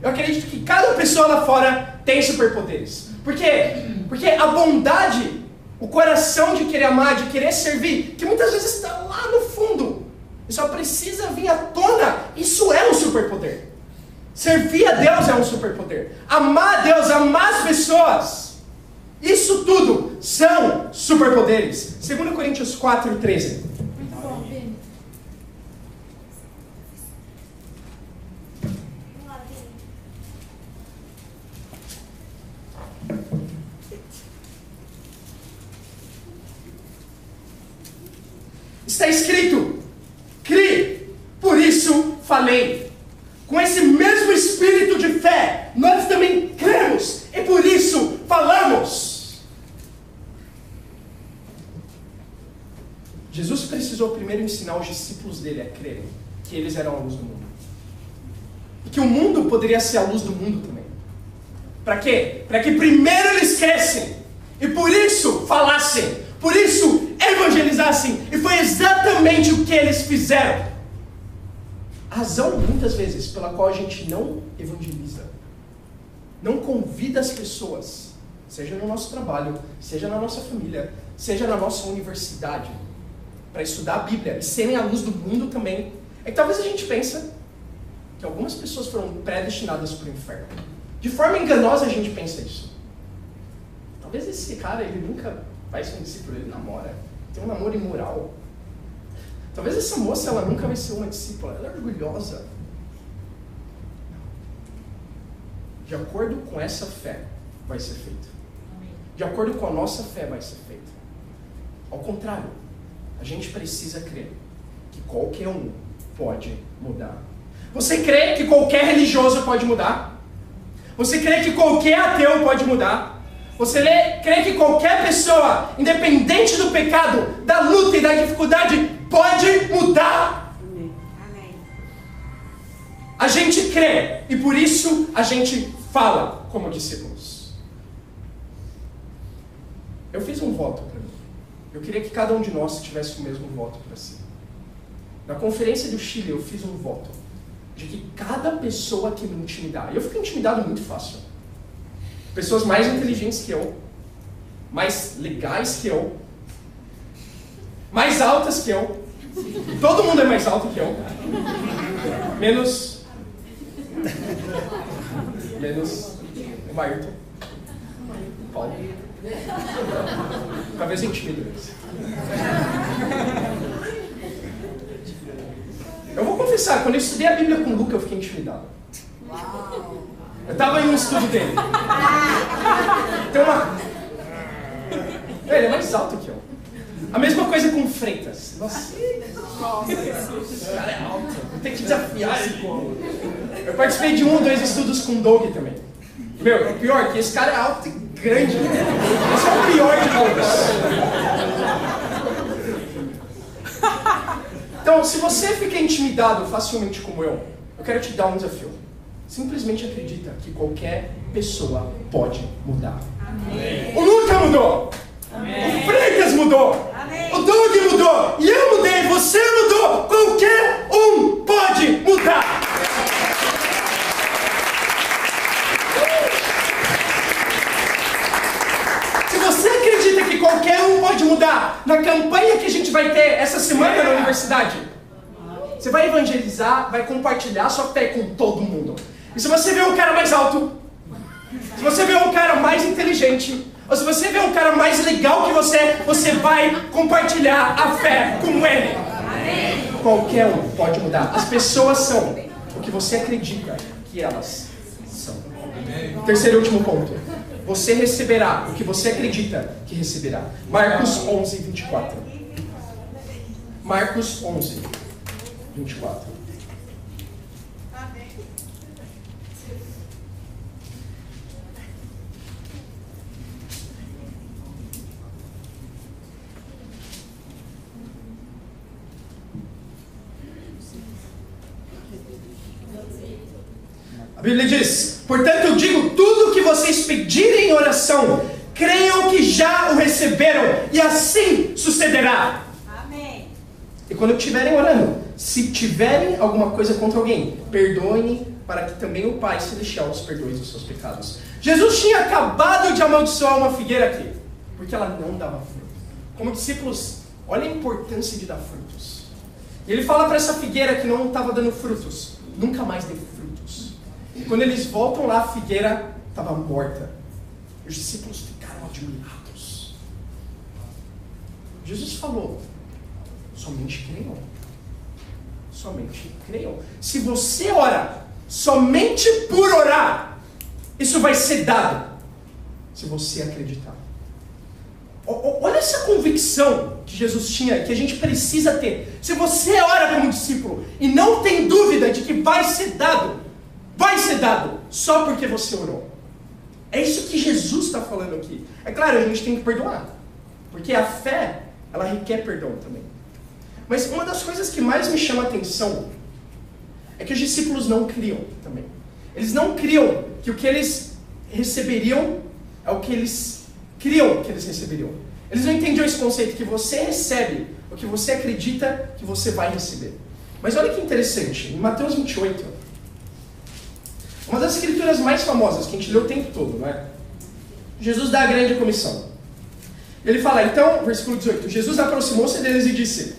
Eu acredito que cada pessoa lá fora tem superpoderes. Por quê? Porque a bondade, o coração de querer amar, de querer servir, que muitas vezes está lá no fundo, e só precisa vir à tona, isso é um superpoder. Servir a Deus é um superpoder. Amar a Deus, amar as pessoas, isso tudo são superpoderes. 2 Coríntios 4:13. Muito bom, Vini. Está escrito: crie, por isso falei. Com esse mesmo espírito de fé, nós também cremos e por isso falamos. Jesus precisou primeiro ensinar os discípulos dele a crerem que eles eram a luz do mundo. E que o mundo poderia ser a luz do mundo também. Para quê? Para que primeiro eles crescem e por isso falassem, por isso evangelizassem. E foi exatamente o que eles fizeram. A razão, muitas vezes, pela qual a gente não evangeliza, não convida as pessoas, seja no nosso trabalho, seja na nossa família, seja na nossa universidade, para estudar a Bíblia e serem a luz do mundo também, é que talvez a gente pense que algumas pessoas foram predestinadas para o inferno. De forma enganosa a gente pensa isso. Talvez esse cara, ele nunca vai ser um discípulo, ele namora, tem um namoro imoral. Talvez essa moça, ela nunca vai ser uma discípula, ela é orgulhosa. De acordo com essa fé, vai ser feito. De acordo com a nossa fé, vai ser feito. Ao contrário, a gente precisa crer que qualquer um pode mudar. Você crê que qualquer religioso pode mudar? Você crê que qualquer ateu pode mudar? Você crê que qualquer pessoa, independente do pecado, da luta e da dificuldade, pode mudar? Amém. A gente crê e por isso a gente fala como discípulos. Eu fiz um voto para mim. Eu queria que cada um de nós tivesse o mesmo voto para si. Na conferência do Chile eu fiz um voto de que cada pessoa que me intimidar, e eu fico intimidado muito fácil. Pessoas mais inteligentes que eu, mais legais que eu, mais altas que eu. Todo mundo é mais alto que eu. Menos o Ayrton. Paulo. Talvez eu intimido eles. Eu vou confessar, quando eu estudei a Bíblia com o Luca, eu fiquei intimidado. Eu estava em um estudo dele. Tem uma... Ele é mais alto que eu. A mesma coisa com Freitas. Nossa, esse cara é alto. Vou ter que desafiar esse povo. Eu participei de 1 ou 2 estudos com o Doug também. Meu, o pior é que esse cara é alto e grande. Esse é o pior de todos. Então, se você fica intimidado facilmente como eu quero te dar um desafio. Simplesmente acredita que qualquer pessoa pode mudar. Amém. O Luca mudou. Amém. O Freitas mudou. Amém. O Doug mudou. E eu mudei. Você mudou. Qualquer um pode mudar. Se você acredita que qualquer um pode mudar, na campanha que a gente vai ter essa semana na universidade, você vai evangelizar, vai compartilhar sua fé com todo mundo. E se você vê um cara mais alto, se você vê um cara mais inteligente, ou se você vê um cara mais legal que você vai compartilhar a fé com ele. Amém. Qualquer um pode mudar. As pessoas são o que você acredita que elas são. Amém. Terceiro e último ponto. Você receberá o que você acredita que receberá. Marcos 11, 24. Marcos 11, 24. A Bíblia diz: portanto eu digo, tudo o que vocês pedirem em oração, creiam que já o receberam, e assim sucederá. Amém. E quando estiverem orando, se tiverem alguma coisa contra alguém, perdoem para que também o Pai Celestial os perdoe os seus pecados. Jesus tinha acabado de amaldiçoar uma figueira aqui, porque ela não dava fruto. Como discípulos, olha a importância de dar frutos. E ele fala para essa figueira que não estava dando frutos, nunca mais dê frutos. E quando eles voltam lá, a figueira estava morta. Os discípulos ficaram admirados. Jesus falou, somente creiam. Somente creiam. Se você ora somente por orar, isso vai ser dado, se você acreditar. Olha essa convicção que Jesus tinha, que a gente precisa ter. Se você ora como discípulo e não tem dúvida de que vai ser dado só porque você orou. É isso que Jesus está falando aqui. É claro, a gente tem que perdoar, porque a fé, ela requer perdão também. Mas uma das coisas que mais me chama a atenção é que os discípulos não criam também. Eles não criam que o que eles receberiam é o que eles criam que eles receberiam. Eles não entendiam esse conceito que você recebe o que você acredita que você vai receber. Mas olha que interessante, em Mateus 28, uma das escrituras mais famosas que a gente lê o tempo todo, não é? Jesus dá a grande comissão. Ele fala, então, versículo 18, Jesus aproximou-se deles e disse,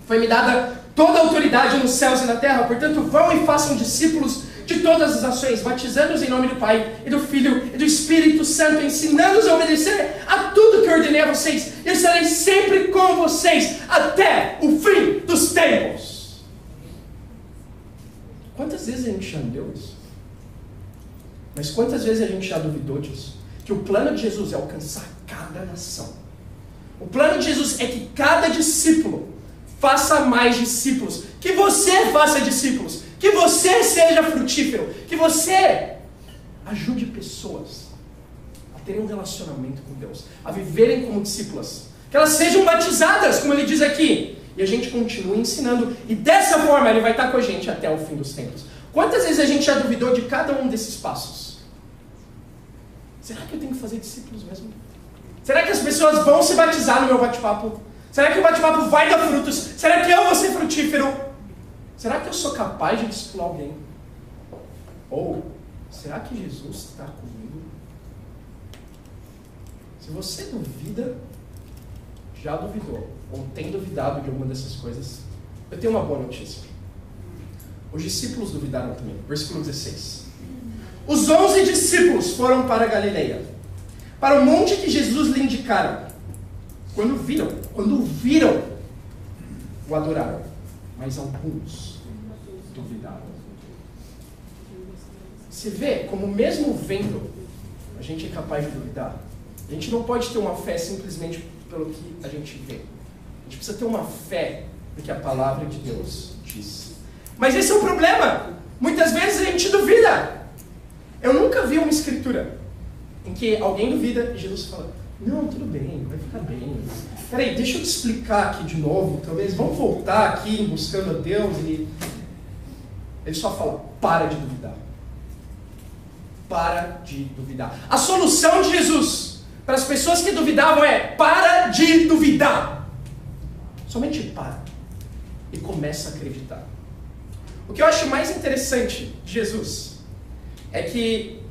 foi-me dada toda a autoridade nos céus e na terra, portanto vão e façam discípulos de todas as nações, batizando-os em nome do Pai, e do Filho, e do Espírito Santo, ensinando-os a obedecer a tudo que eu ordenei a vocês, e eu estarei sempre com vocês, até o fim dos tempos. Quantas vezes a gente já leu isso? Mas quantas vezes a gente já duvidou disso? Que o plano de Jesus é alcançar cada nação. O plano de Jesus é que cada discípulo faça mais discípulos, que você faça discípulos, que você seja frutífero, que você ajude pessoas a terem um relacionamento com Deus, a viverem como discípulas, que elas sejam batizadas, como ele diz aqui, e a gente continua ensinando, e dessa forma ele vai estar com a gente até o fim dos tempos. Quantas vezes a gente já duvidou de cada um desses passos? Será que eu tenho que fazer discípulos mesmo? Será que as pessoas vão se batizar no meu bate-papo? Será que o bate-papo vai dar frutos? Será que eu vou ser frutífero? Será que eu sou capaz de discipular alguém? Ou, será que Jesus está comigo? Se você duvida, já duvidou, ou tem duvidado de alguma dessas coisas, eu tenho uma boa notícia. Os discípulos duvidaram também. Versículo 16. Os 11 discípulos foram para a Galileia, para o monte que Jesus lhe indicara. Quando viram, o adoraram. Mas alguns duvidaram. Você vê como mesmo vendo, a gente é capaz de duvidar. A gente não pode ter uma fé simplesmente pelo que a gente vê. A gente precisa ter uma fé no que a palavra de Deus diz. Mas esse é o problema. Muitas vezes a gente duvida. Eu nunca vi uma escritura em que alguém duvida e Jesus fala, não, tudo bem, vai ficar bem. Peraí, deixa eu te explicar aqui de novo, talvez, vamos voltar aqui buscando a Deus e... Ele só fala, para de duvidar. Para de duvidar. A solução de Jesus para as pessoas que duvidavam é, para de duvidar. Somente para. E começa a acreditar. O que eu acho mais interessante de Jesus é que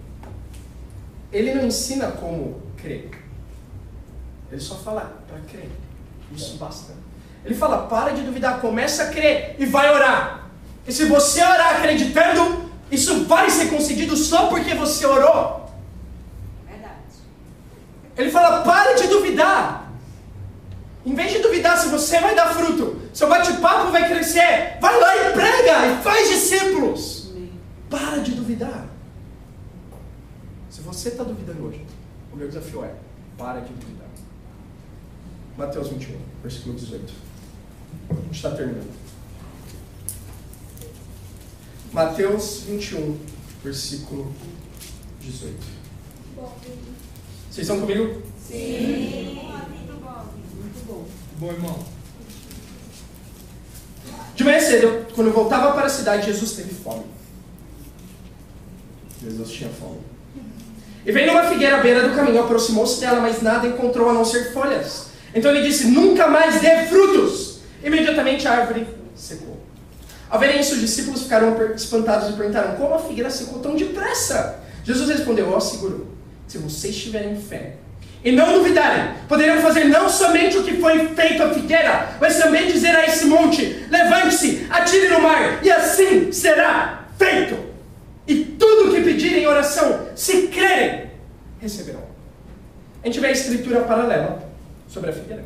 ele não ensina como crer. Ele só fala para crer. Isso basta. Ele fala, para de duvidar, começa a crer e vai orar. E se você orar acreditando, isso vai ser concedido só porque você orou. Verdade. Ele fala, para de duvidar. Em vez de duvidar se você vai dar fruto, seu bate-papo vai crescer, vai lá e prega e faz discípulos. Para de duvidar. Se você está duvidando hoje, o meu desafio é, para de duvidar. Mateus 21, versículo 18. A gente está terminando. Mateus 21, versículo 18. Vocês estão comigo? Sim. Muito bom. Bom, irmão. De manhã cedo, quando eu voltava para a cidade, Jesus teve fome. Jesus tinha fome. E veio numa figueira à beira do caminho, aproximou-se dela, mas nada encontrou a não ser folhas. Então ele disse, nunca mais dê frutos. Imediatamente a árvore secou. Ao verem isso, os discípulos ficaram espantados e perguntaram: como a figueira secou tão depressa? Jesus respondeu: eu asseguro, se vocês tiverem fé e não duvidarem, poderão fazer não somente o que foi feito à figueira, mas também dizer a esse monte: levante-se, atire no mar, e assim será feito. E tudo o que pedirem em oração, se crerem, receberão. A gente vê a escritura paralela sobre a figueira.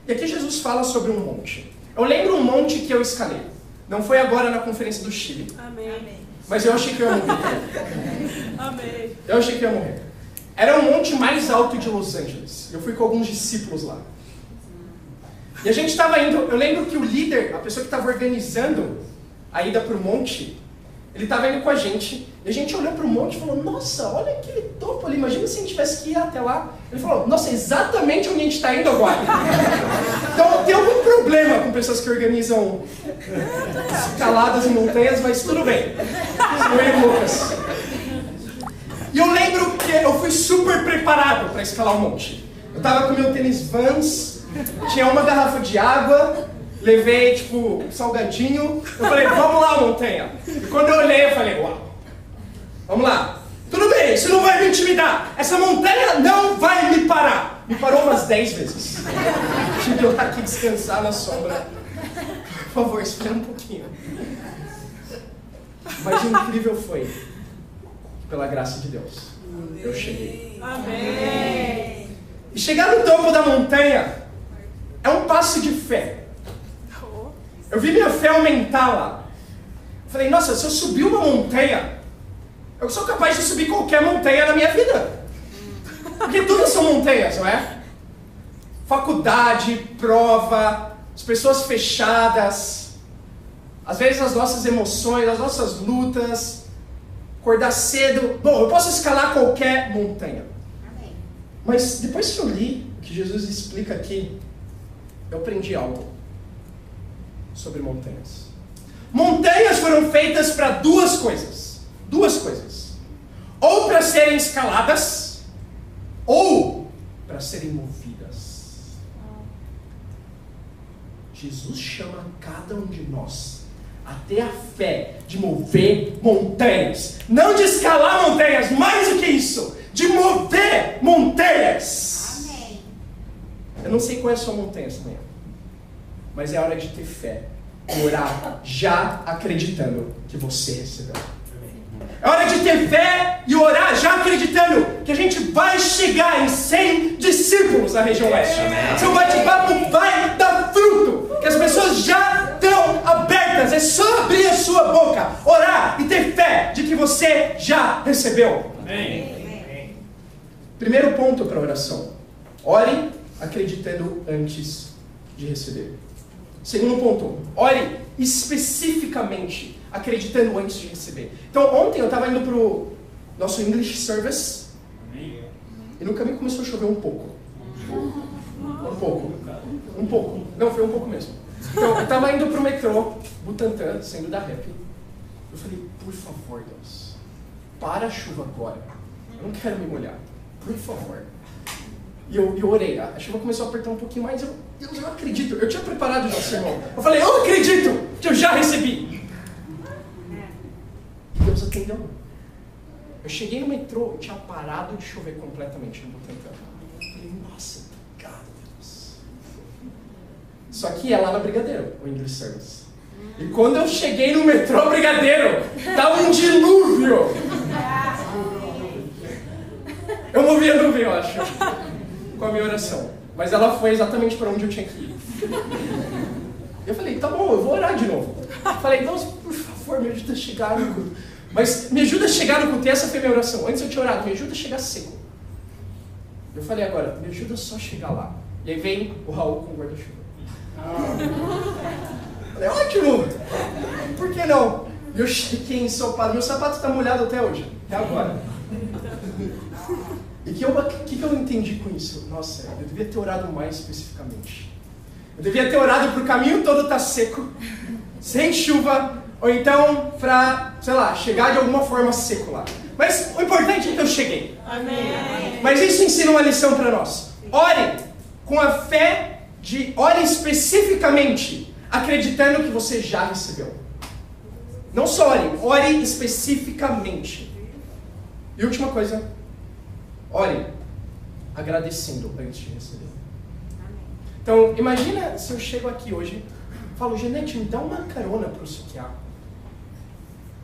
E aqui Jesus fala sobre um monte. Eu lembro um monte que eu escalei. Não foi agora na conferência do Chile. Amém. Mas eu achei que eu ia morrer. Amém. Eu achei que eu ia morrer. Era o monte mais alto de Los Angeles. Eu fui com alguns discípulos lá. E a gente estava indo... Eu lembro que o líder, a pessoa que estava organizando a ida para o monte, ele estava indo com a gente. E a gente olhou para o monte e falou: nossa, olha aquele topo ali. Imagina se a gente tivesse que ir até lá. Ele falou: nossa, exatamente onde a gente está indo agora. Então tem algum problema com pessoas que organizam escaladas em montanhas, mas tudo bem. São meio loucas. E eu lembro que eu fui super preparado para escalar o monte. Eu estava com meu tênis Vans, tinha uma garrafa de água, levei tipo salgadinho. Eu falei: vamos lá, montanha. E quando eu olhei, eu falei: uau, vamos lá. Tudo bem, isso não vai me intimidar. Essa montanha não vai me parar. Me parou umas 10 vezes. Tive que ir lá aqui descansar na sombra. Por favor, espera um pouquinho. Mas o incrível foi, pela graça de Deus, eu cheguei. Amém. E chegar no topo da montanha é um passo de fé. Eu vi minha fé aumentar lá. Eu falei: nossa, se eu subir uma montanha, eu sou capaz de subir qualquer montanha na minha vida. Porque tudo são montanhas, não é? Faculdade, prova, as pessoas fechadas, às vezes as nossas emoções, as nossas lutas, acordar cedo. Bom, eu posso escalar qualquer montanha. Amém. Mas depois que eu li o que Jesus explica aqui, eu aprendi algo sobre montanhas. Montanhas foram feitas para duas coisas. Duas coisas. Ou para serem escaladas, ou para serem movidas. Jesus chama cada um de nós a ter a fé de mover montanhas. Não de escalar montanhas, mais do que isso, de mover montanhas. Amém. Eu não sei qual é a sua montanha essa manhã, mas é hora de ter fé e orar já acreditando que você recebeu. É hora de ter fé e orar já acreditando que a gente vai chegar em 100 discípulos na região oeste. Seu bate-papo vai dar fruto, que as pessoas já estão abertas. É só abrir a sua boca, orar e ter fé de que você já recebeu. Amém. Primeiro ponto para a oração: ore acreditando antes de receber. Segundo ponto: ore especificamente acreditando antes de receber. Então ontem eu estava indo para o nosso English Service e no caminho começou a chover um pouco. Um pouco. Não, foi um pouco mesmo. Então eu estava indo para o metrô Butantã, saindo da rap. Eu falei: por favor, Deus, para a chuva agora. Eu não quero me molhar. Por favor. E eu orei. A chuva começou a apertar um pouquinho mais. Deus, eu acredito. Eu tinha preparado já o sermão. Eu falei: eu acredito que eu já recebi. E Deus atendeu. Eu cheguei no metrô, tinha parado de chover completamente no Butantã. Eu falei: nossa, obrigado, Deus. Só que é lá na Brigadeiro, o English Service. E quando eu cheguei no metrô Brigadeiro, tava um dilúvio. Eu movi a nuvem, eu acho, com a minha oração. Mas ela foi exatamente para onde eu tinha que ir. Eu falei: tá bom, eu vou orar de novo. Eu falei: Deus, por favor, me ajuda a chegar no culto. Mas me ajuda a chegar no culto, e essa foi a minha oração. Antes eu tinha orado: me ajuda a chegar seco. Eu falei: agora, me ajuda só a chegar lá. E aí vem o Raul com o guarda-chuva. Falei: ótimo! Por que não? Eu cheguei ensopado, meu sapato está molhado até hoje, até agora. E o que eu entendi com isso? Nossa, eu devia ter orado mais especificamente. Eu devia ter orado para o caminho todo estar seco, sem chuva, ou então para, sei lá, chegar de alguma forma seco lá. Mas o importante é que eu cheguei. Amém. Mas isso ensina uma lição para nós. Ore com a fé ore especificamente acreditando que você já recebeu. Não só ore, ore especificamente. E última coisa, ore agradecendo antes de receber. Então, imagina se eu chego aqui hoje e falo, Janete, me dá uma carona para o psiquiatra.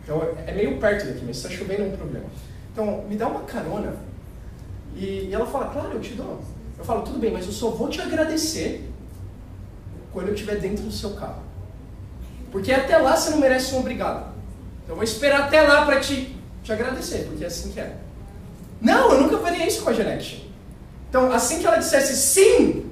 Então, é meio perto daqui, mas está chovendo, é um problema. Então, me dá uma carona. E ela fala, claro, eu te dou. Eu falo, tudo bem, mas eu só vou te agradecer quando eu estiver dentro do seu carro. Porque até lá você não merece um obrigado. Então, eu vou esperar até lá para te agradecer, porque é assim que é. Não, eu nunca faria isso com a Janete. Então, assim que ela dissesse sim,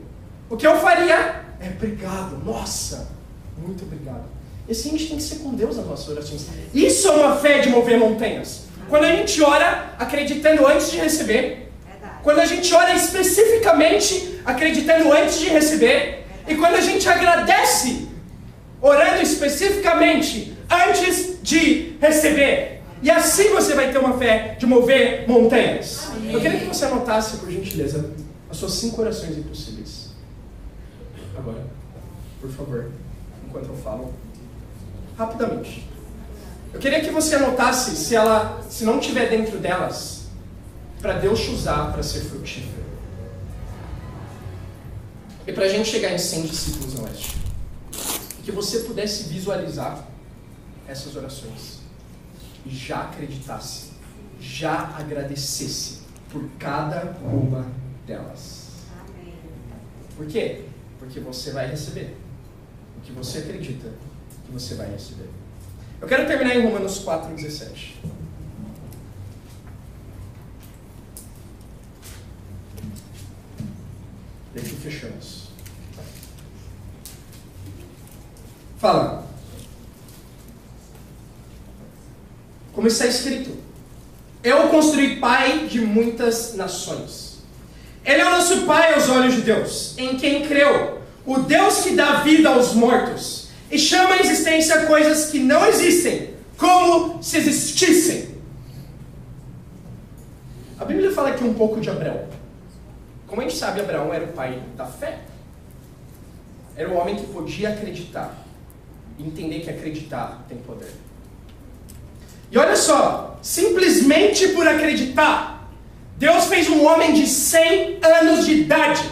o que eu faria é obrigado, nossa, muito obrigado. E assim a gente tem que ser com Deus nas nossas orações. Isso é uma fé de mover montanhas. Quando a gente ora acreditando antes de receber, quando a gente ora especificamente acreditando antes de receber, e quando a gente agradece orando especificamente antes de receber. E assim você vai ter uma fé de mover montanhas. Eu queria que você anotasse, por gentileza, as suas 5 orações impossíveis. Agora, por favor, enquanto eu falo, rapidamente. Eu queria que você anotasse, se não tiver dentro delas, para Deus te usar para ser frutífero. E para a gente chegar em 100 discípulos no Oeste. Que você pudesse visualizar essas orações. E já acreditasse, já agradecesse por cada uma delas. Amém. Por quê? Porque você vai receber o que você acredita que você vai receber. Eu quero terminar em Romanos 4,17. E aqui fechamos. Fala. Como está escrito: eu construí pai de muitas nações. Ele é o nosso pai aos olhos de Deus, em quem creu, o Deus que dá vida aos mortos e chama à existência coisas que não existem, como se existissem. A Bíblia fala aqui um pouco de Abraão. Como a gente sabe, Abraão era o pai da fé. Era o homem que podia acreditar, entender que acreditar tem poder. E olha só, simplesmente por acreditar, Deus fez um homem de 100 anos de idade,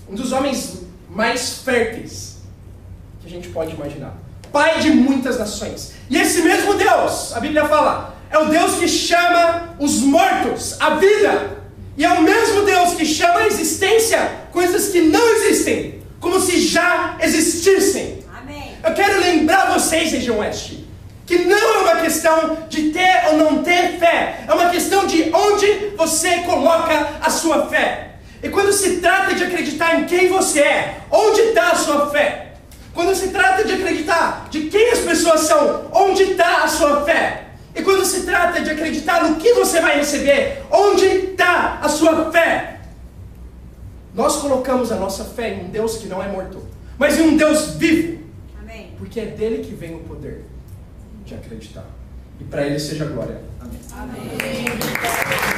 um dos homens mais férteis que a gente pode imaginar, pai de muitas nações. E esse mesmo Deus, a Bíblia fala, é o Deus que chama os mortos à vida, e é o mesmo Deus que chama à existência coisas que não existem, como se já existissem. Amém. Eu quero lembrar vocês, região oeste, que não é uma questão de ter ou não ter fé, é uma questão de onde você coloca a sua fé. E quando se trata de acreditar em quem você é, onde está a sua fé? Quando se trata de acreditar de quem as pessoas são, onde está a sua fé? E quando se trata de acreditar no que você vai receber, onde está a sua fé? Nós colocamos a nossa fé em um Deus que não é morto, mas em um Deus vivo. Amém. Porque é dele que vem o poder de acreditar. E para ele seja glória. Amém. Amém.